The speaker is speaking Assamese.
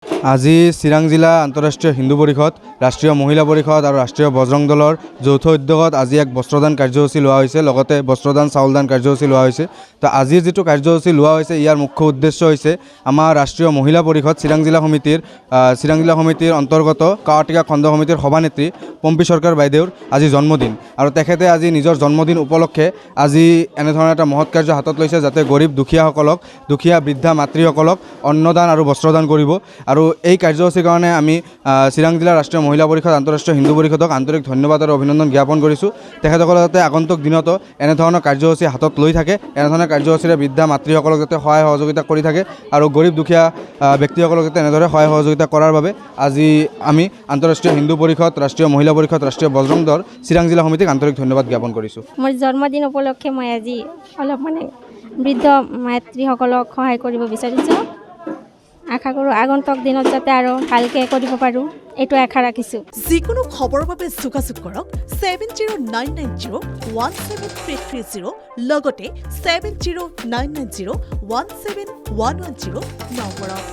আজি চিৰাং জিলা আন্তঃৰাষ্ট্ৰীয় হিন্দু পৰিষদ, ৰাষ্ট্ৰীয় মহিলা পৰিষদ আৰু ৰাষ্ট্ৰীয় বজৰং দলৰ যৌথ উদ্যোগত আজি এক বস্ত্ৰদান কাৰ্যসূচী লোৱা হৈছে, লগতে বস্ত্ৰদান চাউলদান কাৰ্যসূচী লোৱা হৈছে। তো আজিৰ যিটো কাৰ্যসূচী লোৱা হৈছে ইয়াৰ মুখ্য উদ্দেশ্য হৈছে আমাৰ ৰাষ্ট্ৰীয় মহিলা পৰিষদ চিৰাং জিলা সমিতিৰ অন্তৰ্গত কাৱাটিকা খণ্ড সমিতিৰ সভানেত্ৰী পম্পী সৰকাৰ বাইদেউৰ আজি জন্মদিন আৰু তেখেতে আজি নিজৰ জন্মদিন উপলক্ষে আজি এনেধৰণৰ এটা মহৎ কাৰ্য হাতত লৈছে যাতে গৰীব দুখীয়া বৃদ্ধা মাতৃসকলক অন্নদান আৰু বস্ত্ৰদান কৰিব। আৰু এই কাৰ্যসূচীৰ কাৰণে আমি চিৰাং জিলা ৰাষ্ট্ৰীয় মহিলা পৰিষদ আন্তঃৰাষ্ট্ৰীয় হিন্দু পৰিষদক আন্তৰিক ধন্যবাদ আৰু অভিনন্দন জ্ঞাপন কৰিছোঁ। তেখেতসকলে যাতে আগন্তুক দিনতো এনেধৰণৰ কাৰ্যসূচী হাতত লৈ থাকে, এনেধৰণৰ কাৰ্যসূচীৰে বৃদ্ধা মাতৃসকলক যাতে সহায় সহযোগিতা কৰি থাকে আৰু গৰীব দুখীয়া ব্যক্তিসকলক যাতে এনেদৰে সহায় সহযোগিতা কৰাৰ বাবে আজি আমি আন্তঃৰাষ্ট্ৰীয় হিন্দু পৰিষদ, ৰাষ্ট্ৰীয় মহিলা পৰিষদ, ৰাষ্ট্ৰীয় বজৰং দল চিৰাং জিলা সমিতিক আন্তৰিক ধন্যবাদ জ্ঞাপন কৰিছোঁ। মোৰ জন্মদিন উপলক্ষে মই আজি অলপ বৃদ্ধ মাতৃসকলক সহায় কৰিব বিচাৰিছোঁ। আশা কৰোঁ আগন্তুক দিনত যাতে আৰু ভালকৈ কৰিব পাৰোঁ, এইটো আশা ৰাখিছোঁ। যিকোনো খবৰৰ বাবে যোগাযোগ কৰক 7099017330 লগতে 7099017110 নম্বৰত।